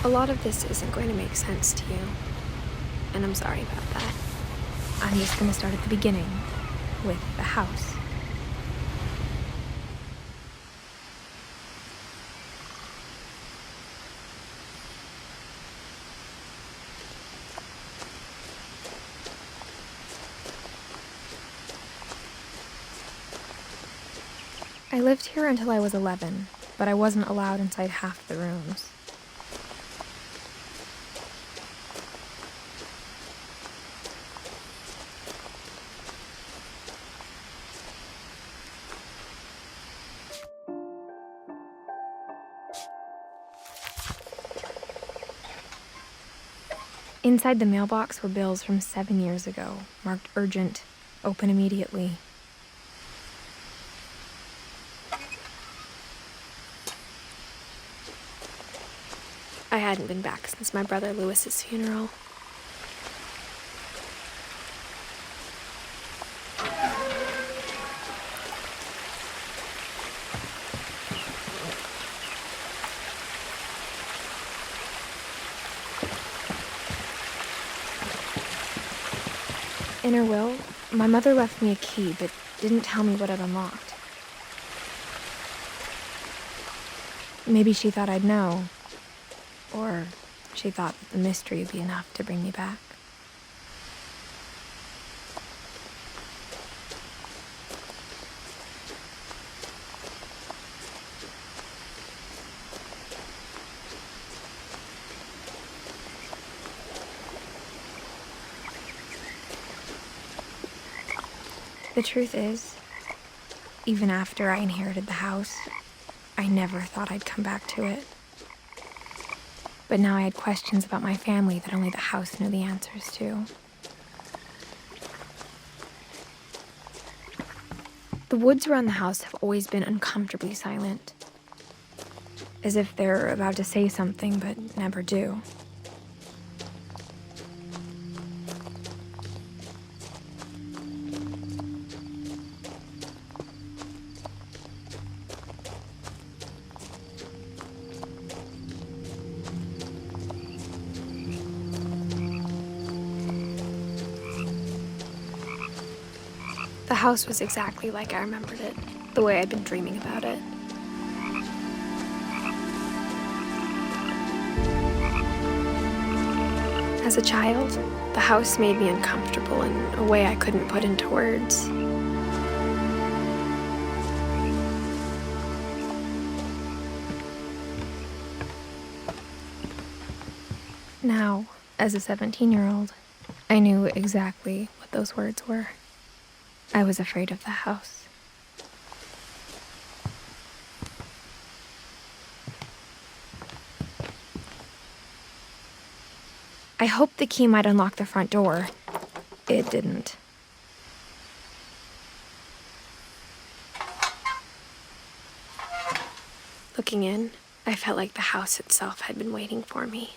A lot of this isn't going to make sense to you, and I'm sorry about that. I'm just going to start at the beginning, with the house. I lived here until I was 11, but I wasn't allowed inside half the rooms. Inside the mailbox were bills from 7 years ago, marked urgent, open immediately. I hadn't been back since my brother Lewis's funeral. In her will, my mother left me a key, but didn't tell me what it unlocked. Maybe she thought I'd know. Or she thought that the mystery would be enough to bring me back. The truth is, even after I inherited the house, I never thought I'd come back to it. But now I had questions about my family that only the house knew the answers to. The woods around the house have always been uncomfortably silent, as if they're about to say something but never do. The house was exactly like I remembered it, the way I'd been dreaming about it. As a child, the house made me uncomfortable in a way I couldn't put into words. Now, as a 17-year-old, I knew exactly what those words were. I was afraid of the house. I hoped the key might unlock the front door. It didn't. Looking in, I felt like the house itself had been waiting for me.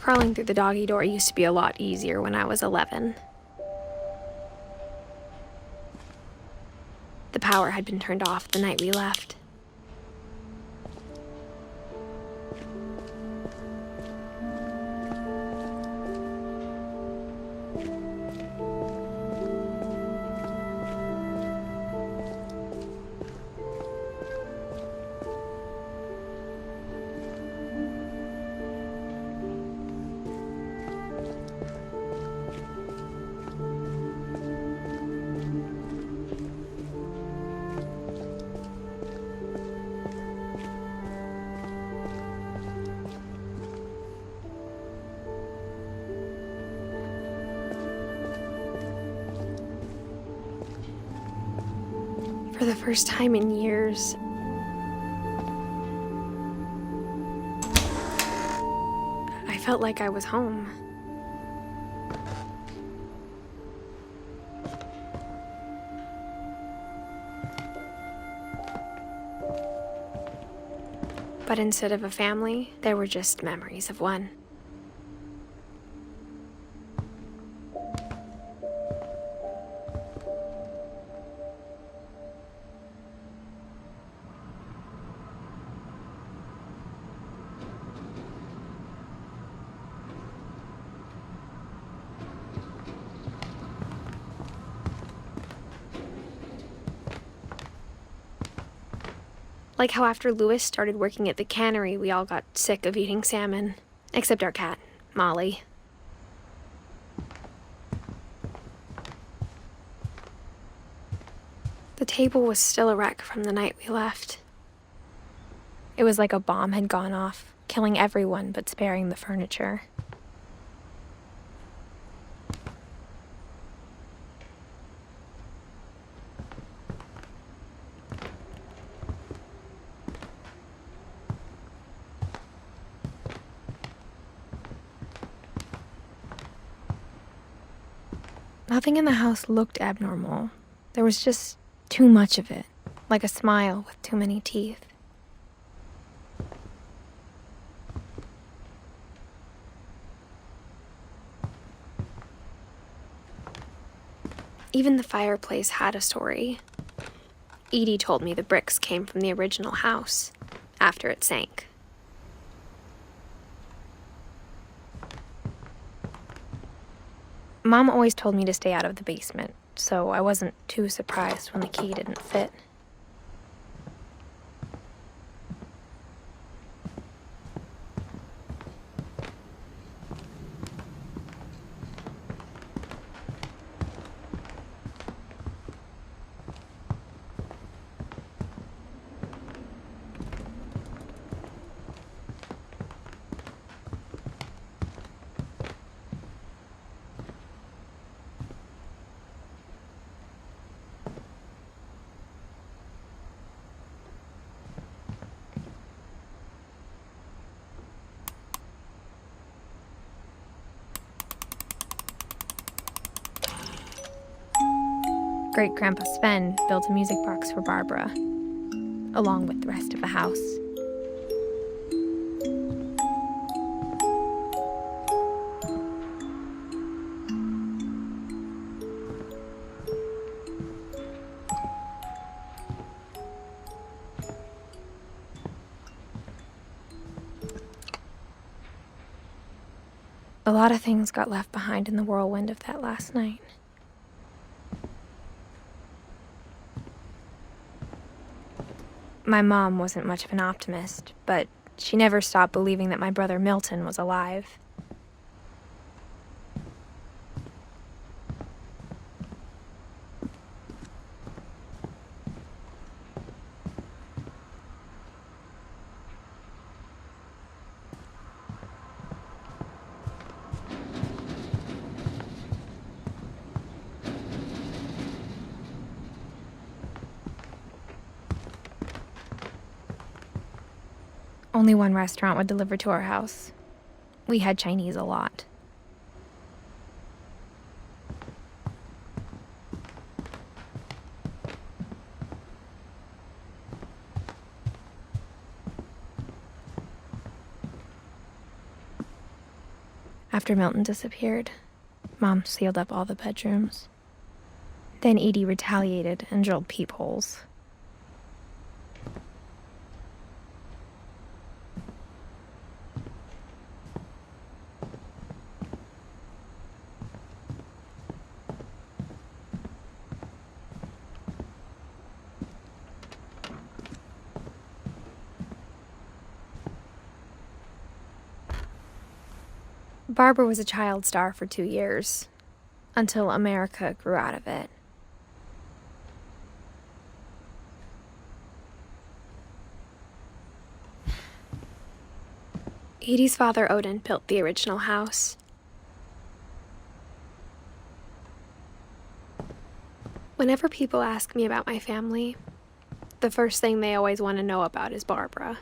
Crawling through the doggy door used to be a lot easier when I was 11. The power had been turned off the night we left. For the first time in years, I felt like I was home. But instead of a family, there were just memories of one. Like how after Louis started working at the cannery, we all got sick of eating salmon. Except our cat, Molly. The table was still a wreck from the night we left. It was like a bomb had gone off, killing everyone but sparing the furniture. Nothing in the house looked abnormal. There was just too much of it, like a smile with too many teeth. Even the fireplace had a story. Edie told me the bricks came from the original house, after it sank. Mom always told me to stay out of the basement, so I wasn't too surprised when the key didn't fit. Great-Grandpa Sven built a music box for Barbara, along with the rest of the house. A lot of things got left behind in the whirlwind of that last night. My mom wasn't much of an optimist, but she never stopped believing that my brother Milton was alive. Only one restaurant would deliver to our house. We had Chinese a lot. After Milton disappeared, Mom sealed up all the bedrooms. Then Edie retaliated and drilled peepholes. Barbara was a child star for 2 years, until America grew out of it. Edie's father, Odin, built the original house. Whenever people ask me about my family, The first thing they always want to know about is Barbara.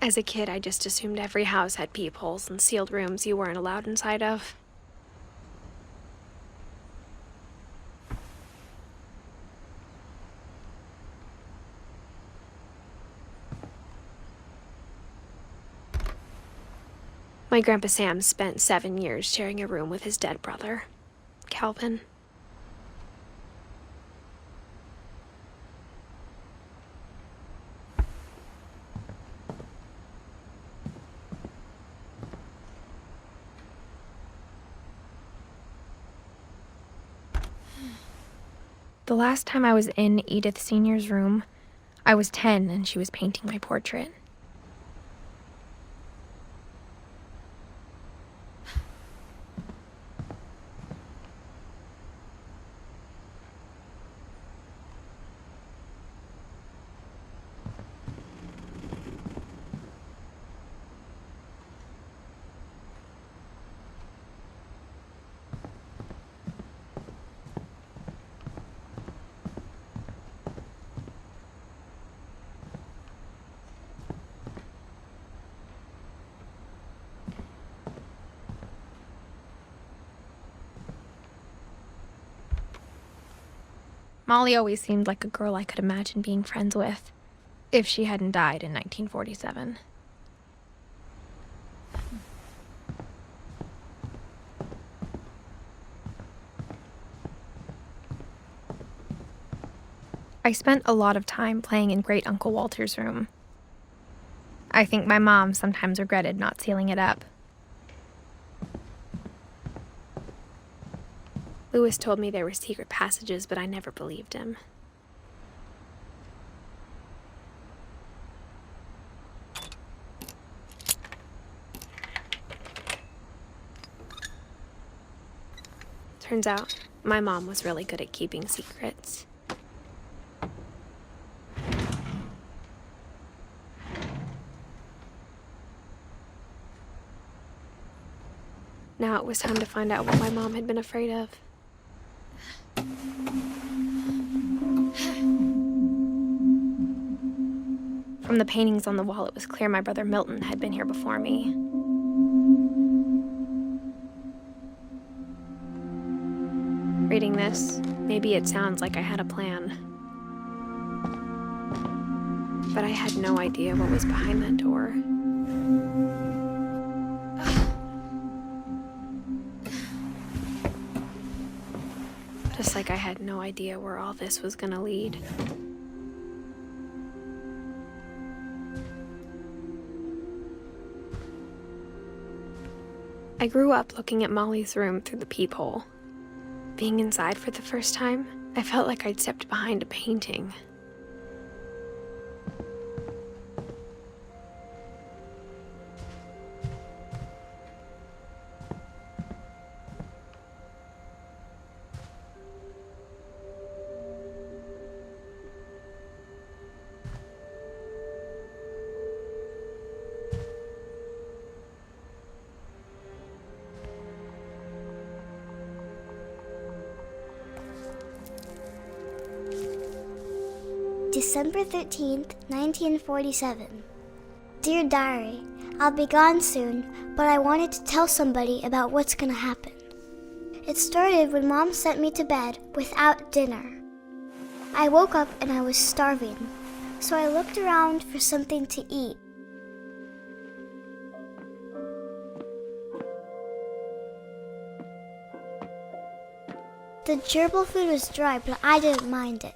As a kid, I just assumed every house had peepholes and sealed rooms you weren't allowed inside of. My Grandpa Sam spent 7 years sharing a room with his dead brother, Calvin. The last time I was in Edith Sr.'s room, I was 10 and she was painting my portrait. Molly always seemed like a girl I could imagine being friends with, if she hadn't died in 1947. I spent a lot of time playing in Great Uncle Walter's room. I think my mom sometimes regretted not sealing it up. Lewis told me there were secret passages, but I never believed him. Turns out, my mom was really good at keeping secrets. Now it was time to find out what my mom had been afraid of. From the paintings on the wall, it was clear my brother Milton had been here before me. Reading this, maybe it sounds like I had a plan. But I had no idea what was behind that door. Just like I had no idea where all this was gonna lead. I grew up looking at Molly's room through the peephole. Being inside for the first time, I felt like I'd stepped behind a painting. December 13th, 1947. Dear Diary, I'll be gone soon, but I wanted to tell somebody about what's gonna happen. It started when Mom sent me to bed without dinner. I woke up and I was starving, so I looked around for something to eat. The gerbil food was dry, but I didn't mind it.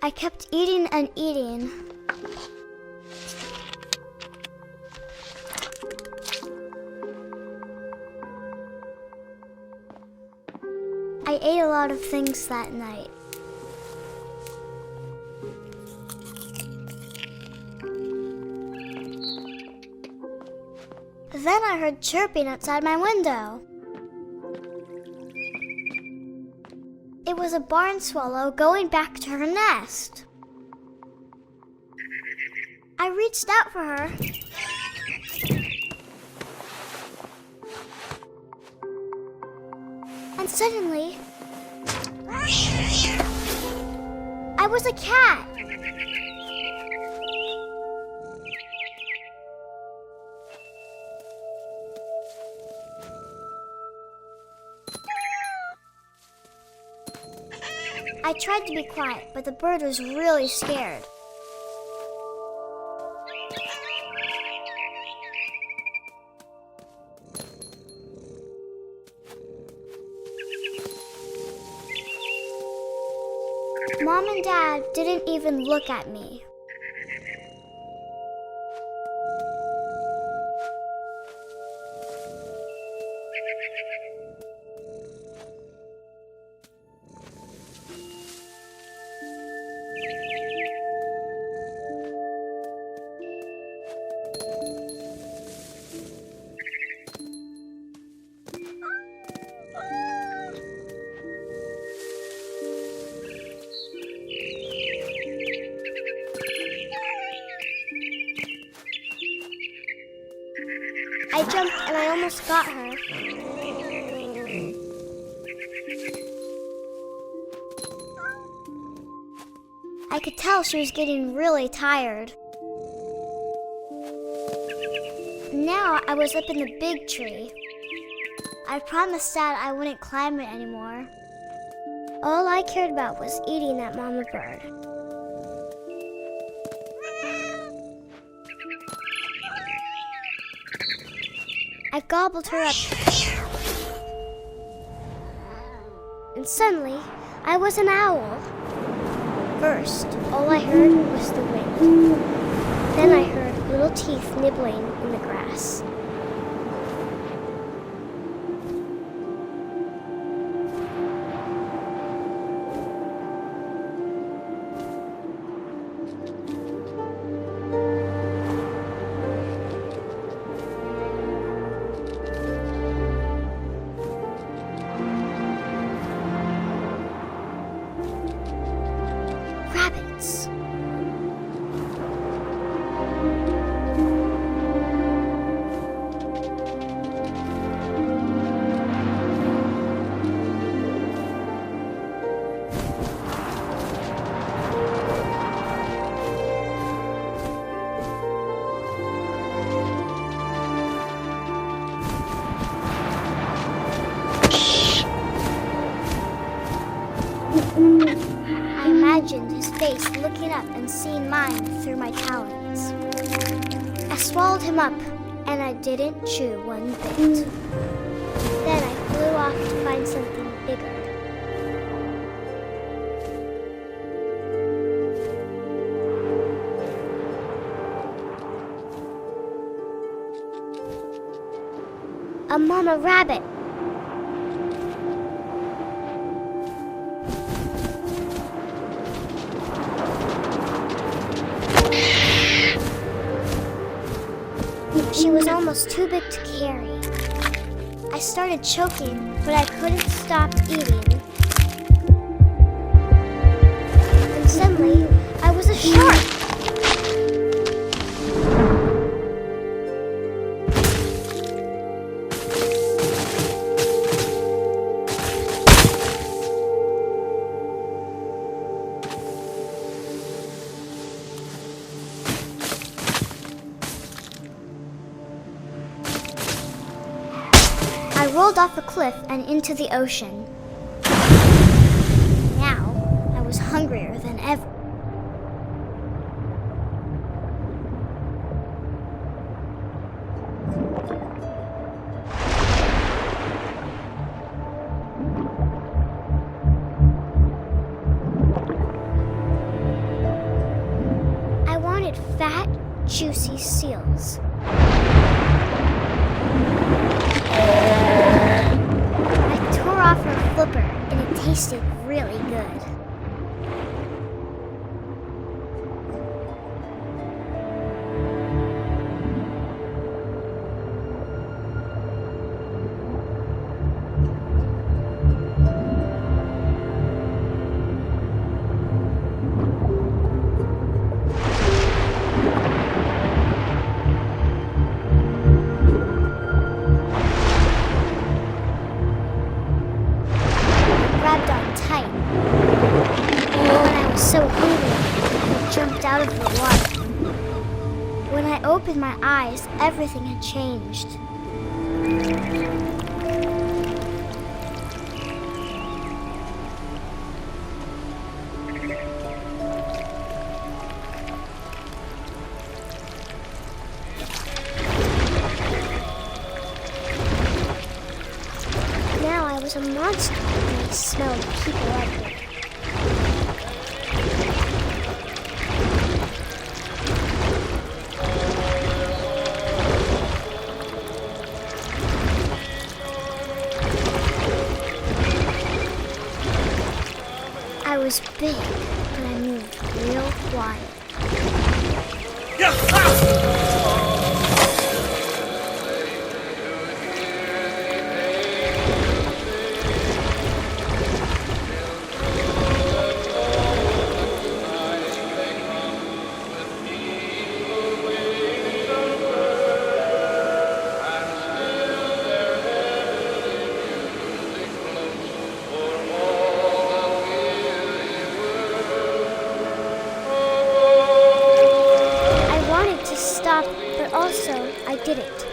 I kept eating and eating. I ate a lot of things that night. Then I heard chirping outside my window. It was a barn swallow going back to her nest. I reached out for her. And suddenly, I was a cat. I tried to be quiet, but the bird was really scared. Mom and Dad didn't even look at me. I jumped and I almost got her. I could tell she was getting really tired. Now I was up in the big tree. I promised Dad I wouldn't climb it anymore. All I cared about was eating that mama bird. I gobbled her up. And suddenly, I was an owl. First, all I heard was the wind. Then I heard little teeth nibbling in the grass. Rabbits. I imagined his face looking up and seeing mine through my talons. I swallowed him up, and I didn't chew one bit. Then I flew off to find something bigger. A mama rabbit. She was almost too big to carry. I started choking, but I couldn't stop eating. And suddenly, I was a shark. I rolled off a cliff and into the ocean. Now, I was hungrier than ever. juicy seals. I tore off her flipper, and it tasted really good. Grabbed on tight. And when I was so hungry, I jumped out of the water. When I opened my eyes, everything had changed. Now I was a monster, and I smelled people everywhere. I was big, but I moved real quiet. I wanted to stop, but also I didn't.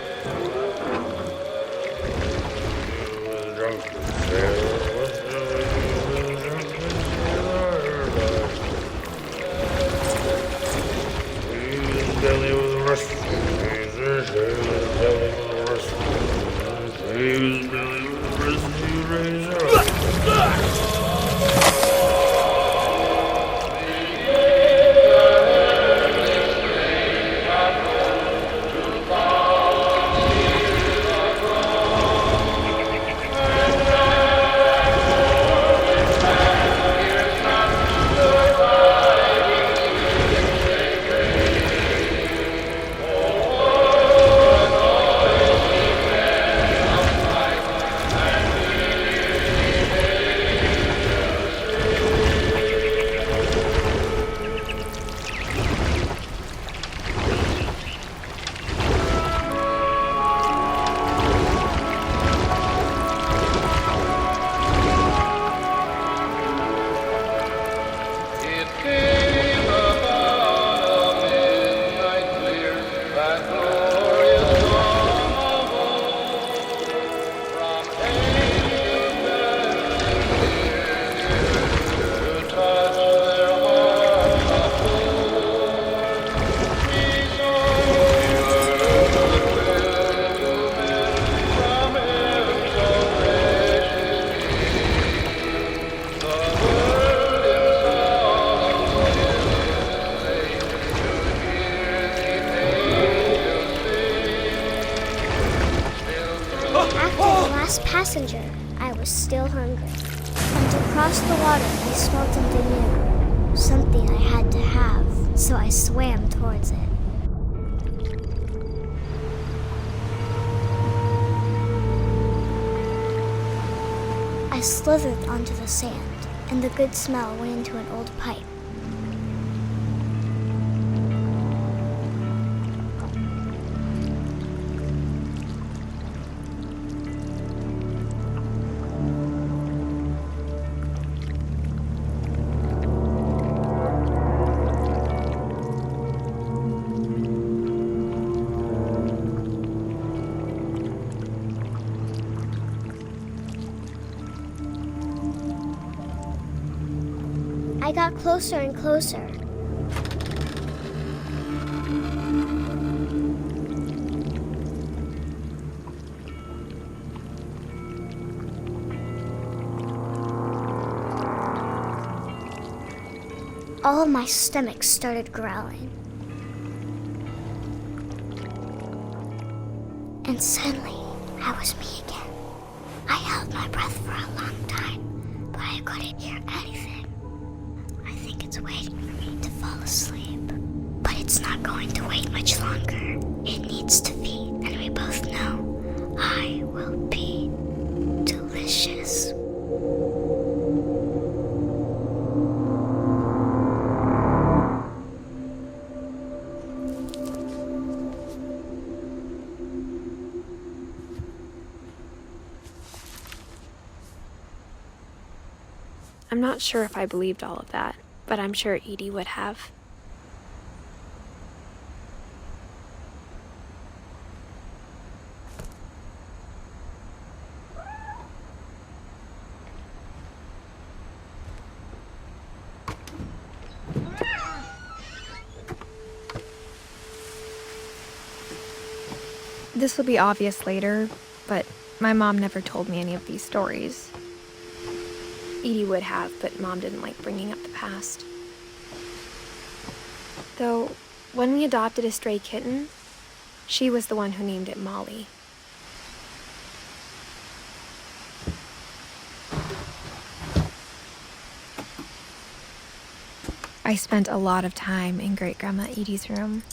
Last passenger, I was still hungry. And to cross the water, I smelled something new. Something I had to have, so I swam towards it. I slithered onto the sand, and the good smell went into an old pipe. I got closer and closer. All of my stomach started growling. And suddenly, I was me again. I held my breath for a long time, but I couldn't hear anything. I think it's waiting for me to fall asleep. But it's not going to wait much longer. It needs to feed, and we both know I will be delicious. I'm not sure if I believed all of that, but I'm sure Edie would have. This will be obvious later, but my mom never told me any of these stories. Edie would have, but Mom didn't like bringing up the past. Though, when we adopted a stray kitten, she was the one who named it Molly. I spent a lot of time in Great-Grandma Edie's room.